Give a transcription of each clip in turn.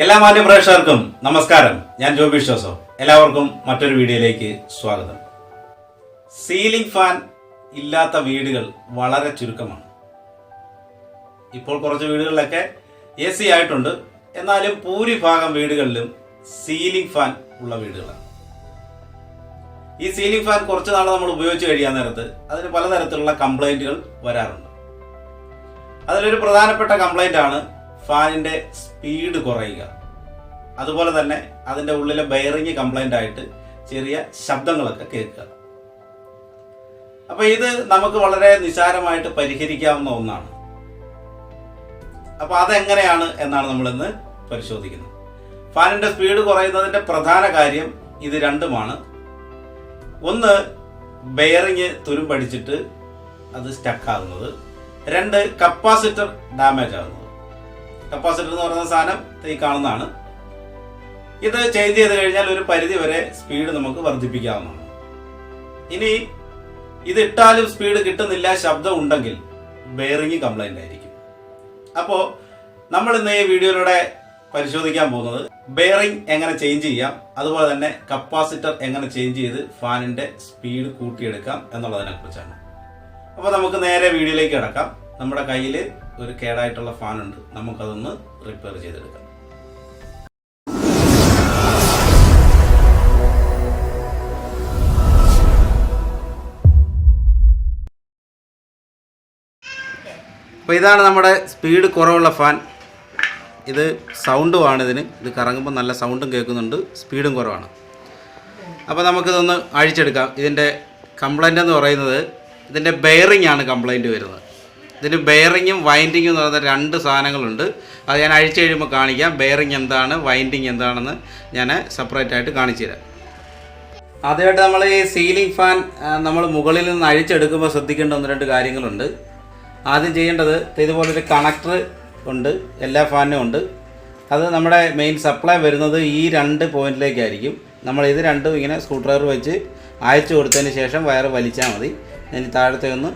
എല്ലാ മാന്യ പ്രേക്ഷകർക്കും നമസ്കാരം. ഞാൻ ജോബി ജോസഫ്. എല്ലാവർക്കും മറ്റൊരു വീഡിയോയിലേക്ക് സ്വാഗതം. സീലിംഗ് ഫാൻ ഇല്ലാത്ത വീടുകൾ വളരെ ചുരുക്കമാണ്. ഇപ്പോൾ കുറച്ച് വീടുകളിലൊക്കെ AC ആയിട്ടുണ്ട്. എന്നാലും ഭൂരിഭാഗം വീടുകളിലും സീലിംഗ് ഫാൻ ഉള്ള വീടുകളാണ്. ഈ സീലിംഗ് ഫാൻ കുറച്ച് നാൾ നമ്മൾ ഉപയോഗിച്ച് കഴിയാൻ നേരത്ത് അതിന് പലതരത്തിലുള്ള കംപ്ലൈന്റുകൾ വരാറുണ്ട്. അതിലൊരു പ്രധാനപ്പെട്ട കംപ്ലൈന്റ് ആണ് ഫാനിന്റെ സ്പീഡ് കുറയുക. അതുപോലെ തന്നെ അതിന്റെ ഉള്ളിലെ ബെയറിംഗ് കംപ്ലൈന്റ് ആയിട്ട് ചെറിയ ശബ്ദങ്ങളൊക്കെ കേൾക്കുക. അപ്പൊ ഇത് നമുക്ക് വളരെ നിസ്സാരമായിട്ട് പരിഹരിക്കാവുന്ന ഒന്നാണ്. അപ്പൊ അതെങ്ങനെയാണ് എന്നാണ് നമ്മളിന്ന് പരിശോധിക്കുന്നത്. ഫാനിന്റെ സ്പീഡ് കുറയുന്നതിന്റെ പ്രധാന കാര്യം ഇത് രണ്ടുമാണ്. ഒന്ന്, ബെയറിംഗ് തുരുമ്പടിച്ചിട്ട് അത് സ്റ്റക്കാകുന്നത്. രണ്ട്, കപ്പാസിറ്റർ ഡാമേജ് ആകുന്നത്. കപ്പാസിറ്റർ എന്ന് പറയുന്ന സാധനം ഈ കാണുന്നതാണ്. ഇത് ചേഞ്ച് ചെയ്ത് കഴിഞ്ഞാൽ ഒരു പരിധി വരെ സ്പീഡ് നമുക്ക് വർദ്ധിപ്പിക്കാവുന്നതാണ്. ഇനി ഇത് ഇട്ടാലും സ്പീഡ് കിട്ടുന്നില്ല, ശബ്ദം ഉണ്ടെങ്കിൽ ബെയറിംഗ് കംപ്ലൈന്റ് ആയിരിക്കും. അപ്പോൾ നമ്മൾ ഇന്ന് ഈ വീഡിയോയിലൂടെ പരിശോധിക്കാൻ പോകുന്നത് ബെയറിംഗ് എങ്ങനെ ചേഞ്ച് ചെയ്യാം, അതുപോലെ തന്നെ കപ്പാസിറ്റർ എങ്ങനെ ചേഞ്ച് ചെയ്ത് ഫാനിന്റെ സ്പീഡ് കൂട്ടിയെടുക്കാം എന്നുള്ളതിനെ കുറിച്ചാണ്. അപ്പോൾ നമുക്ക് നേരെ വീഡിയോയിലേക്ക് കിടക്കാം. നമ്മുടെ കയ്യിൽ ഒരു കേടായിട്ടുള്ള ഫാൻ ഉണ്ട്, നമുക്കതൊന്ന് റിപ്പയർ ചെയ്തെടുക്കാം. അപ്പോൾ ഇതാണ് നമ്മുടെ സ്പീഡ് കുറവുള്ള ഫാൻ. ഇത് സൗണ്ടുമാണ് ഇത് കറങ്ങുമ്പോൾ നല്ല സൗണ്ടും കേൾക്കുന്നുണ്ട്, സ്പീഡും കുറവാണ്. അപ്പോൾ നമുക്കിതൊന്ന് അഴിച്ചെടുക്കാം. ഇതിൻ്റെ കംപ്ലൈൻ്റ് എന്ന് പറയുന്നത് ഇതിൻ്റെ ബെയറിംഗ് ആണ് കംപ്ലൈൻറ്റ് വരുന്നത്. ഇതിന് ബെയറിങ്ങും വൈൻഡിങ്ങും എന്ന് പറയുന്ന രണ്ട് സാധനങ്ങളുണ്ട്. അത് ഞാൻ അഴിച്ചു കഴിയുമ്പോൾ കാണിക്കാം. ബെയറിംഗ് എന്താണ്, വൈൻഡിങ് എന്താണെന്ന് ഞാൻ സെപ്പറേറ്റ് ആയിട്ട് കാണിച്ചു തരാം. ആദ്യമായിട്ട് നമ്മൾ ഈ സീലിംഗ് ഫാൻ നമ്മൾ മുകളിൽ നിന്ന് അഴിച്ചെടുക്കുമ്പോൾ ശ്രദ്ധിക്കേണ്ട ഒന്ന് രണ്ട് കാര്യങ്ങളുണ്ട്. ആദ്യം ചെയ്യേണ്ടത്, ഇതുപോലൊരു കണക്ടർ ഉണ്ട്, എല്ലാ ഫാനിനും ഉണ്ട്. അത് നമ്മുടെ മെയിൻ സപ്ലൈ വരുന്നത് ഈ രണ്ട് പോയിന്റിലേക്കായിരിക്കും. നമ്മൾ ഇത് രണ്ടും ഇങ്ങനെ സ്ക്രൂ ഡ്രൈവർ വെച്ച് അയച്ചു കൊടുത്തതിന് ശേഷം വയർ വലിച്ചാൽ മതി. ഞാൻ താഴത്തെ ഒന്ന്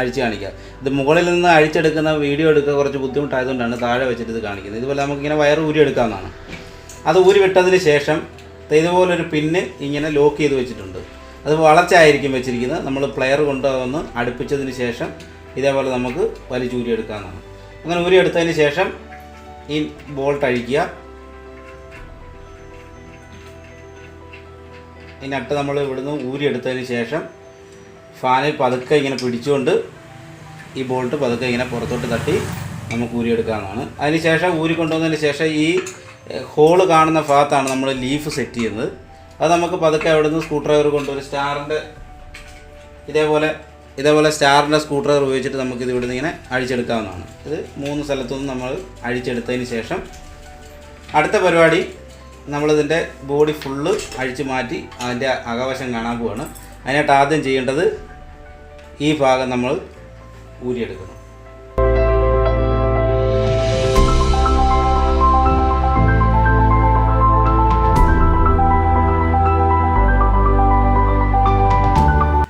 അഴിച്ച് കാണിക്കാം. ഇത് മുകളിൽ നിന്ന് അഴിച്ചെടുക്കുന്ന വീഡിയോ എടുക്കുക കുറച്ച് ബുദ്ധിമുട്ടായതുകൊണ്ടാണ് താഴെ വെച്ചിട്ട് ഇത് കാണിക്കുന്നത്. ഇതുപോലെ നമുക്കിങ്ങനെ വയർ ഊരി എടുക്കാവുന്നതാണ്. അത് ഊരി വിട്ടതിന് ശേഷം ഇതുപോലൊരു പിന്ന് ഇങ്ങനെ ലോക്ക് ചെയ്ത് വെച്ചിട്ടുണ്ട്. അത് വളച്ചായിരിക്കും വെച്ചിരിക്കുന്നത്. നമ്മൾ പ്ലെയർ കൊണ്ടുവന്ന് അടുപ്പിച്ചതിന് ശേഷം ഇതേപോലെ നമുക്ക് വലിച്ചൂരി എടുക്കാവുന്നതാണ്. അങ്ങനെ ഊരി എടുത്തതിന് ശേഷം ഈ ബോൾട്ട് അഴിക്കുക. ഈ നട്ട് നമ്മൾ ഇവിടുന്ന് ഊരി എടുത്തതിന് ശേഷം ഫാനിൽ പതുക്കെ ഇങ്ങനെ പിടിച്ചുകൊണ്ട് ഈ ബോൾട്ട് പതുക്കെ ഇങ്ങനെ പുറത്തോട്ട് തട്ടി നമുക്ക് ഊരിയെടുക്കാവുന്നതാണ്. അതിന് ശേഷം ഊരിക്കൊണ്ടുവന്നതിന് ശേഷം ഈ ഹോള് കാണുന്ന ഭാഗത്താണ് നമ്മൾ ലീഫ് സെറ്റ് ചെയ്യുന്നത്. അത് നമുക്ക് പതുക്കെ അവിടെ നിന്ന് സ്ക്രൂ ഡ്രൈവർ കൊണ്ടുവരും. സ്റ്റാറിൻ്റെ ഇതേപോലെ സ്റ്റാറിൻ്റെ സ്ക്രൂ ഡ്രൈവർ ഉപയോഗിച്ചിട്ട് നമുക്കിത് ഇവിടുന്ന് ഇങ്ങനെ അഴിച്ചെടുക്കാവുന്നതാണ്. ഇത് 3 സ്ഥലത്തുനിന്ന് നമ്മൾ അഴിച്ചെടുത്തതിന് ശേഷം അടുത്ത പരിപാടി, നമ്മളിതിൻ്റെ ബോഡി ഫുള്ള് അഴിച്ചു മാറ്റി അതിൻ്റെ അകവശം കാണാൻ പോവാണ്. അതിനായിട്ട് ആദ്യം ചെയ്യേണ്ടത് ഈ ഭാഗം നമ്മൾ ഊരിയെടുക്കണം.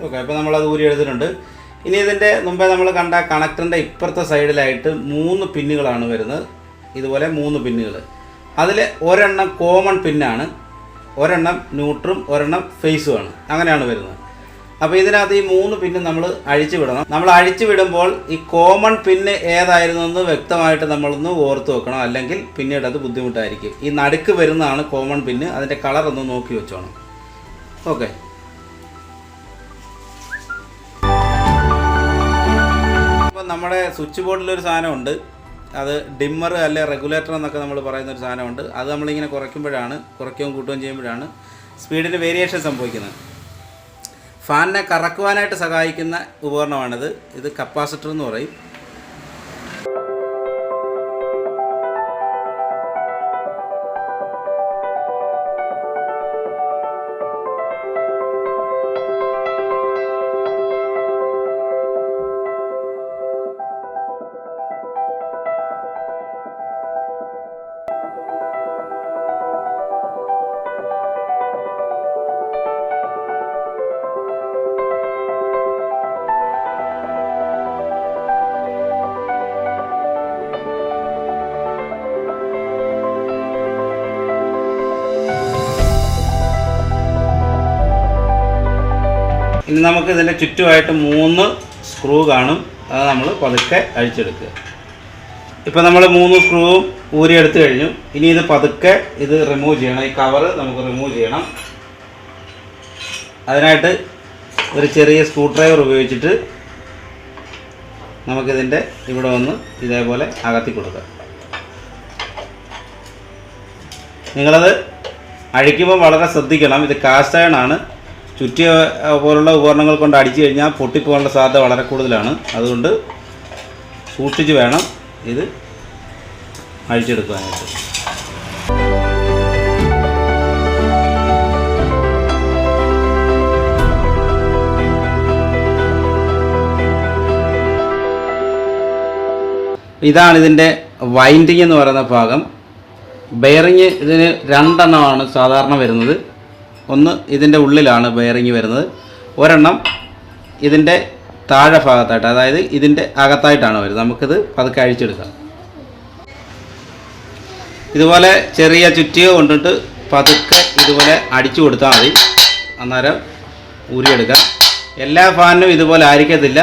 ഓക്കെ, അപ്പോൾ നമ്മളത് ഊരിയെടുത്തിട്ടുണ്ട്. ഇനി ഇതിൻ്റെ മുമ്പേ നമ്മൾ കണ്ട കണക്ടറിൻ്റെ ഇപ്പുറത്തെ സൈഡിലായിട്ട് 3 പിന്നുകളാണ് വരുന്നത്. ഇതുപോലെ 3 പിന്നുകൾ. അതിൽ ഒരെണ്ണം കോമൺ പിന്നാണ്, ഒരെണ്ണം ന്യൂട്രും ഒരെണ്ണം ഫേസുമാണ്. അങ്ങനെയാണ് വരുന്നത്. അപ്പോൾ ഇതിനകത്ത് ഈ 3 പിന്നും നമ്മൾ അഴിച്ചു വിടണം. നമ്മൾ അഴിച്ചു വിടുമ്പോൾ ഈ കോമൺ പിന്ന് ഏതായിരുന്നു എന്ന് വ്യക്തമായിട്ട് നമ്മളൊന്ന് ഓർത്ത് വെക്കണം, അല്ലെങ്കിൽ പിന്നീട് അത് ബുദ്ധിമുട്ടായിരിക്കും. ഈ നടുക്ക് വരുന്നതാണ് കോമൺ പിന്ന്. അതിൻ്റെ കളർ ഒന്ന് നോക്കി വെച്ചോണം. ഓക്കെ, അപ്പോൾ നമ്മുടെ സ്വിച്ച് ബോർഡിലൊരു സാധനമുണ്ട്. അത് ഡിമ്മർ അല്ലെ റെഗുലേറ്റർ എന്നൊക്കെ നമ്മൾ പറയുന്ന ഒരു സാധനമുണ്ട്. അത് നമ്മളിങ്ങനെ കുറയ്ക്കുകയും കൂട്ടുകയും ചെയ്യുമ്പോഴാണ് സ്പീഡിന് വേരിയേഷൻ സംഭവിക്കുന്നത്. ഫാനിനെ കറക്കുവാനായിട്ട് സഹായിക്കുന്ന ഉപകരണമാണിത്. ഇത് കപ്പാസിറ്റർ എന്ന് പറയും. ഇനി നമുക്ക് ഇതിൻ്റെ ചുറ്റുമായിട്ട് 3 സ്ക്രൂ കാണും. അത് നമ്മൾ പതുക്കെ അഴിച്ചെടുക്കുക. ഇപ്പോൾ നമ്മൾ 3 സ്ക്രൂവും ഊരിയെടുത്ത് കഴിഞ്ഞു. ഇനി ഇത് പതുക്കെ ഇത് റിമൂവ് ചെയ്യണം. ഈ കവറ് നമുക്ക് റിമൂവ് ചെയ്യണം. അതിനായിട്ട് ഒരു ചെറിയ സ്ക്രൂ ഡ്രൈവർ ഉപയോഗിച്ചിട്ട് നമുക്കിതിൻ്റെ ഇവിടെ വന്ന് ഇതേപോലെ അകത്തി കൊടുക്കാം. നിങ്ങളത് അഴിക്കുമ്പോൾ വളരെ ശ്രദ്ധിക്കണം. ഇത് കാസ്റ്റ് അയൺ ആണ്. ചുറ്റിയ പോലുള്ള ഉപകരണങ്ങൾ കൊണ്ട് അടിച്ചു കഴിഞ്ഞാൽ പൊട്ടിപ്പോകാനുള്ള സാധ്യത വളരെ കൂടുതലാണ്. അതുകൊണ്ട് സൂക്ഷിച്ച് വേണം ഇത് അഴിച്ചെടുക്കാനായിട്ട്. ഇതാണ് ഇതിൻ്റെ വൈൻഡിങ് എന്ന് പറയുന്ന ഭാഗം. ബെയറിങ് ഇതിന് 2 എണ്ണമാണ് സാധാരണ വരുന്നത്. ഒന്ന് ഇതിൻ്റെ ഉള്ളിലാണ് ബെയറിങ് വരുന്നത്. ഒരെണ്ണം ഇതിൻ്റെ താഴെ ഭാഗത്തായിട്ട്, അതായത് ഇതിൻ്റെ അകത്തായിട്ടാണ് വരുന്നത്. നമുക്കിത് പതുക്കെ അഴിച്ചെടുക്കാം. ഇതുപോലെ ചെറിയ ചുറ്റിക കൊണ്ടിട്ട് പതുക്കെ ഇതുപോലെ അടിച്ചു കൊടുത്താൽ മതി. അന്നേരം ഊരിയെടുക്കാം. എല്ലാ ഫാനിനും ഇതുപോലെ ആയിരിക്കത്തില്ല.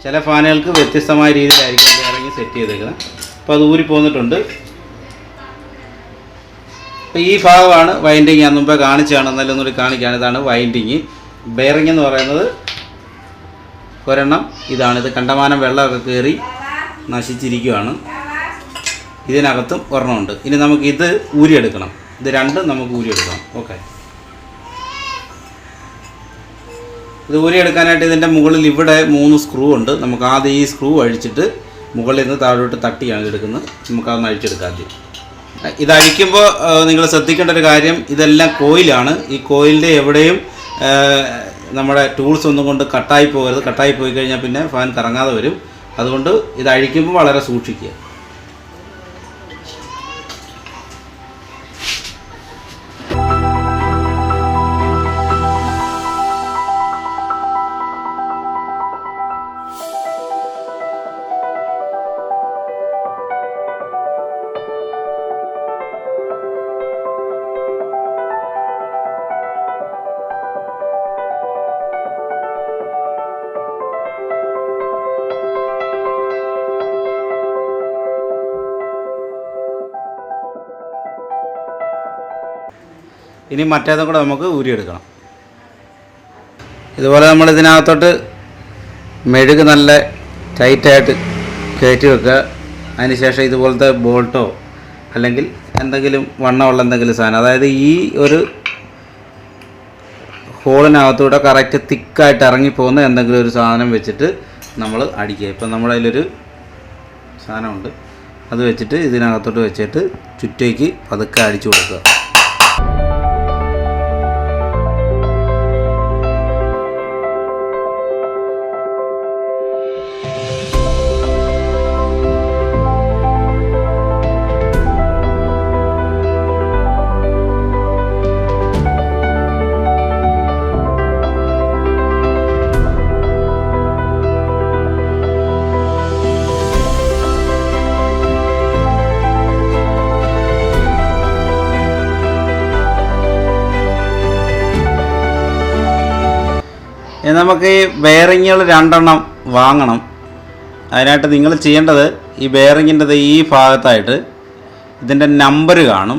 ചില ഫാനുകൾക്ക് വ്യത്യസ്തമായ രീതിയിലായിരിക്കും ബെയറിങ് സെറ്റ് ചെയ്തേക്കുന്നത്. അപ്പോൾ അത് ഊരി പോന്നിട്ടുണ്ട്. അപ്പോൾ ഈ ഭാഗമാണ് വൈൻഡിങ്. ഞാൻ മുമ്പേ കാണിച്ചാണ്, എന്നാലും ഒന്നുകൂടി കാണിക്കുകയാണ്. ഇതാണ് വൈൻഡിങ്. ബെയറിങ് എന്ന് പറയുന്നത് ഒരെണ്ണം ഇതാണ്. ഇത് കണ്ടമാനം വെള്ളമൊക്കെ കയറി നശിച്ചിരിക്കുകയാണ്. ഇതിനകത്തും ഒരെണ്ണമുണ്ട്. ഇനി നമുക്ക് ഇത് ഊരിയെടുക്കണം. ഇത് രണ്ടും നമുക്ക് ഊരിയെടുക്കണം. ഓക്കെ, ഇത് ഊരിയെടുക്കാനായിട്ട് ഇതിൻ്റെ മുകളിൽ ഇവിടെ 3 സ്ക്രൂ ഉണ്ട്. നമുക്ക് ആദ്യം ഈ സ്ക്രൂ അഴിച്ചിട്ട് മുകളിൽ നിന്ന് താഴോട്ട് തട്ടിയാണ് എടുക്കുന്നത്. നമുക്കതൊന്ന് അഴിച്ചെടുക്കാം ആദ്യം. ഇത് അഴിക്കുമ്പോൾ നിങ്ങൾ ശ്രദ്ധിക്കേണ്ട ഒരു കാര്യം, ഇതെല്ലാം കോയിലാണ്. ഈ കോയിലിൻ്റെ എവിടെയും നമ്മുടെ ടൂൾസ് ഒന്നും കൊണ്ട് കട്ടായി പോകരുത്. കട്ടായി പോയി കഴിഞ്ഞാൽ പിന്നെ ഫാൻ കറങ്ങാതെ വരും. അതുകൊണ്ട് ഇത് അഴിക്കുമ്പോൾ വളരെ സൂക്ഷിക്കുക. ഇനി മറ്റേതും കൂടെ നമുക്ക് ഊരിയെടുക്കണം. ഇതുപോലെ നമ്മൾ ഇതിനകത്തോട്ട് മെഴുക് നല്ല ടൈറ്റായിട്ട് കയറ്റി വെക്കുക. അതിനുശേഷം ഇതുപോലത്തെ ബോൾട്ടോ അല്ലെങ്കിൽ എന്തെങ്കിലും വണ്ണമുള്ള എന്തെങ്കിലും സാധനം, അതായത് ഈ ഒരു ഹോളിനകത്തൂടെ കറക്റ്റ് തിക്കായിട്ട് ഇറങ്ങിപ്പോകുന്ന എന്തെങ്കിലും ഒരു സാധനം വെച്ചിട്ട് നമ്മൾ അടിക്കുക. ഇപ്പം നമ്മുടെ അതിലൊരു സാധനമുണ്ട്, അത് വെച്ചിട്ട് ഇതിനകത്തോട്ട് വെച്ചിട്ട് ചുറ്റേക്ക് പതുക്കെ അടിച്ചു കൊടുക്കുക. നമുക്ക് ഈ ബെയറിങ്ങുകൾ 2 എണ്ണം വാങ്ങണം. അതിനായിട്ട് നിങ്ങൾ ചെയ്യേണ്ടത്, ഈ ബെയറിങ്ങിൻ്റെ ഈ ഭാഗത്തായിട്ട് ഇതിൻ്റെ നമ്പർ കാണും.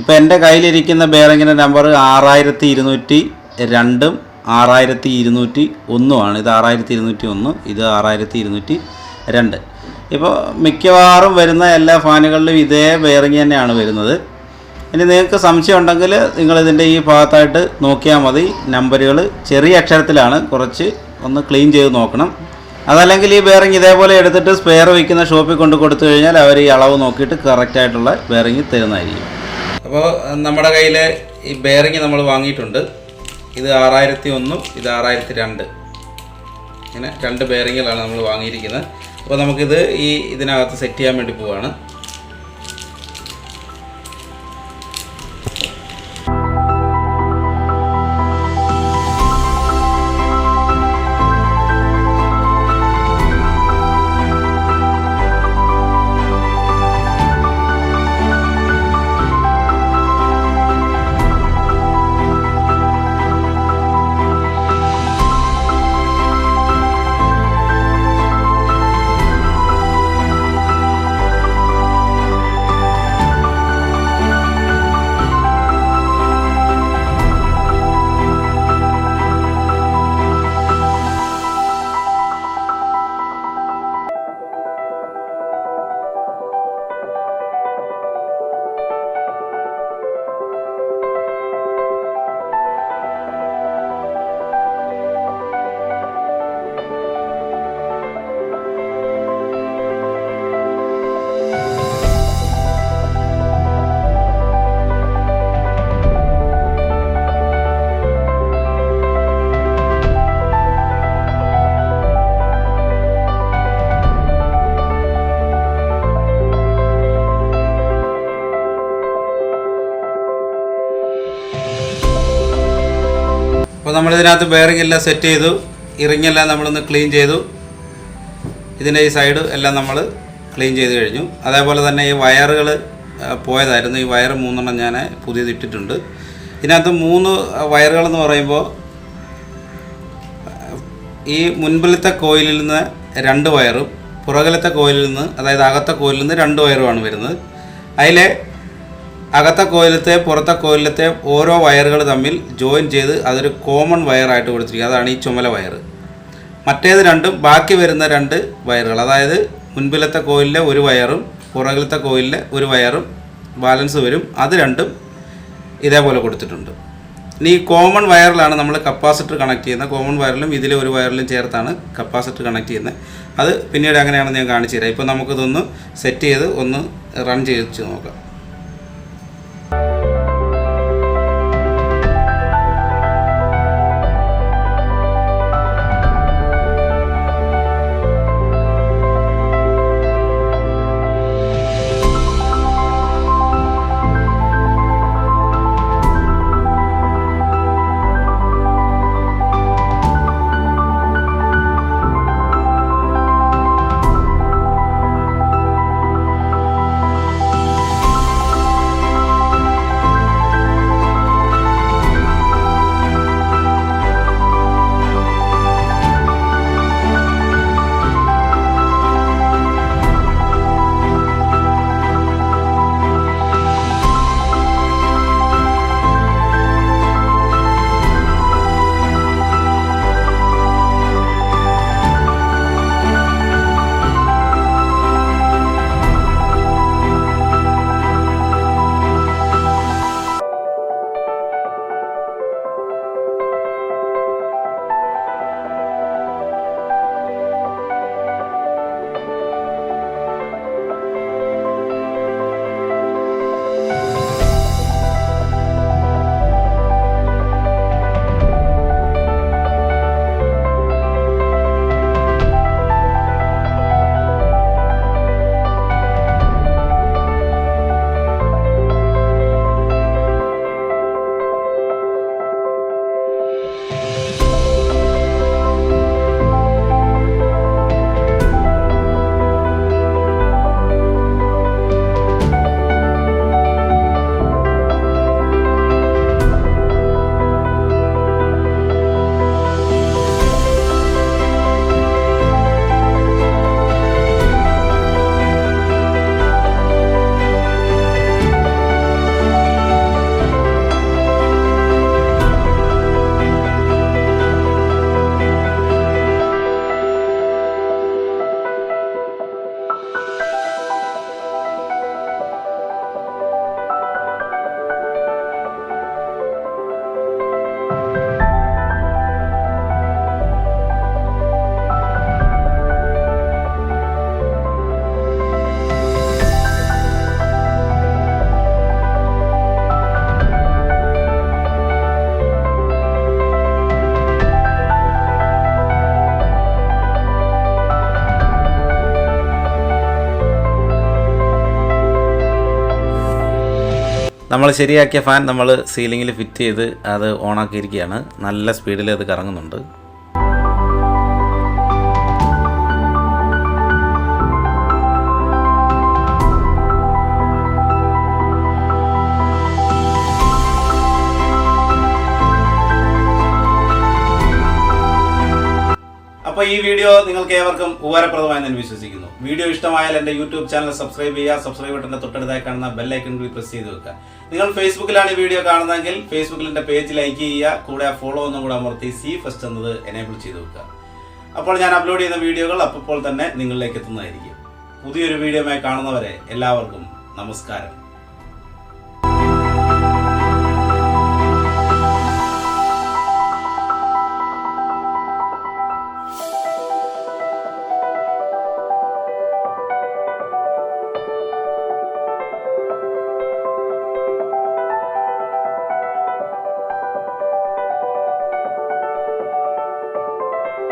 ഇപ്പോൾ എൻ്റെ കയ്യിലിരിക്കുന്ന ബെയറിങ്ങിൻ്റെ നമ്പർ 6202 6201 ഇത് 6201, ഇത് 6202. ഇപ്പോൾ മിക്കവാറും വരുന്ന എല്ലാ ഫാനുകളിലും ഇതേ ബെയറിങ് തന്നെയാണ് വരുന്നത്. ഇനി നിങ്ങൾക്ക് സംശയം ഉണ്ടെങ്കിൽ നിങ്ങളിതിൻ്റെ ഈ ഭാഗത്തായിട്ട് നോക്കിയാൽ മതി. നമ്പറുകൾ ചെറിയ അക്ഷരത്തിലാണ്, കുറച്ച് ഒന്ന് ക്ലീൻ ചെയ്ത് നോക്കണം. അതല്ലെങ്കിൽ ഈ ബെയറിങ് ഇതേപോലെ എടുത്തിട്ട് സ്പെയർ വയ്ക്കുന്ന ഷോപ്പിൽ കൊണ്ട് കൊടുത്തു കഴിഞ്ഞാൽ അവർ ഈ അളവ് നോക്കിയിട്ട് കറക്റ്റായിട്ടുള്ള ബെയറിങ് തരുന്നതായിരിക്കും. അപ്പോൾ നമ്മുടെ കയ്യിൽ ഈ ബെയറിങ് നമ്മൾ വാങ്ങിയിട്ടുണ്ട്. ഇത് 6001, ഇത് 6002. ഇങ്ങനെ 2 ബെയറിങ്ങുകളാണ് നമ്മൾ വാങ്ങിയിരിക്കുന്നത്. അപ്പോൾ നമുക്കിത് ഇതിനകത്ത് സെറ്റ് ചെയ്യാൻ വേണ്ടി പോവുകയാണ്. നമ്മളിതിനകത്ത് ബെയറിംഗ് എല്ലാം സെറ്റ് ചെയ്തു, ഈ റിങ്ങെല്ലാം നമ്മളൊന്ന് ക്ലീൻ ചെയ്തു. ഇതിൻ്റെ ഈ സൈഡ് എല്ലാം നമ്മൾ ക്ലീൻ ചെയ്ത് കഴിഞ്ഞു. അതേപോലെ തന്നെ ഈ വയറുകൾ പോയതായിരുന്നു. ഈ വയർ 3 ഞാൻ പുതിയത് ഇട്ടിട്ടുണ്ട്. ഇതിനകത്ത് 3 വയറുകളെന്ന് പറയുമ്പോൾ ഈ മുൻപിലത്തെ കോയിലിൽ നിന്ന് 2 വയറും പുറകിലത്തെ കോയിലിൽ നിന്ന്, അതായത് അകത്തെ കോയിലിൽ നിന്ന് 2 വയറുമാണ് വരുന്നത്. അതിലെ അകത്തെ കോയിലത്തെ പുറത്തെ കോയിലത്തെ ഓരോ വയറുകൾ തമ്മിൽ ജോയിൻ ചെയ്ത് അതൊരു കോമൺ വയറായിട്ട് കൊടുത്തിരിക്കുക. അതാണ് ഈ ചുമല വയർ. മറ്റേത് രണ്ടും ബാക്കി വരുന്ന 2 വയറുകൾ, അതായത് മുൻപിലത്തെ കോയിലിലെ 1 വയറും പുറകിലത്തെ കോയിലിലെ 1 വയറും ബാലൻസ് വരും. അത് രണ്ടും ഇതേപോലെ കൊടുത്തിട്ടുണ്ട്. ഇനി ഈ കോമൺ വയറിലാണ് നമ്മൾ കപ്പാസിറ്റർ കണക്ട് ചെയ്യുന്നത്. കോമൺ വയറിലും ഇതിലെ 1 വയറിലും ചേർത്താണ് കപ്പാസിറ്റർ കണക്ട് ചെയ്യുന്നത്. അത് പിന്നീട് എങ്ങനെയാണെന്ന് ഞാൻ കാണിച്ചു തരാം. ഇപ്പോൾ നമുക്കിതൊന്ന് സെറ്റ് ചെയ്ത് ഒന്ന് റൺ ചെയ്ത് നോക്കാം. നമ്മൾ ശരിയാക്കിയ ഫാൻ നമ്മൾ സീലിങ്ങിൽ ഫിറ്റ് ചെയ്ത് അത് ഓണാക്കിയിരിക്കുകയാണ്. നല്ല സ്പീഡിൽ അത് കറങ്ങുന്നുണ്ട്. അപ്പോൾ ഈ വീഡിയോ നിങ്ങൾക്ക് ഏവർക്കും ഉപകാരപ്രദമായി ഞാൻ വിശ്വസിക്കുന്നു. വീഡിയോ ഇഷ്ടമായാൽ എൻ്റെ യൂട്യൂബ് ചാനൽ സബ്സ്ക്രൈബ് ചെയ്യുക. സബ്സ്ക്രൈബ് ബട്ടൻ്റെ തൊട്ടടുത്തായി കാണുന്ന ബെൽ ഐക്കൺ കൂടി പ്രസ് ചെയ്ത് വെക്കുക. നിങ്ങൾ ഫേസ്ബുക്കിലാണ് ഈ വീഡിയോ കാണുന്നതെങ്കിൽ ഫേസ്ബുക്കിൽ എൻ്റെ പേജ് ലൈക്ക് ചെയ്യുക. കൂടെ ഫോളോ ഒന്നും കൂടെ അമർത്തി സി ഫസ്റ്റ് എന്നത് എനേബിൾ ചെയ്ത് വെക്കുക. അപ്പോൾ ഞാൻ അപ്ലോഡ് ചെയ്യുന്ന വീഡിയോകൾ അപ്പോൾ തന്നെ നിങ്ങളിലേക്ക് എത്തുന്നതായിരിക്കും. പുതിയൊരു വീഡിയോയുമായി കാണുന്നവരെ എല്ലാവർക്കും നമസ്കാരം.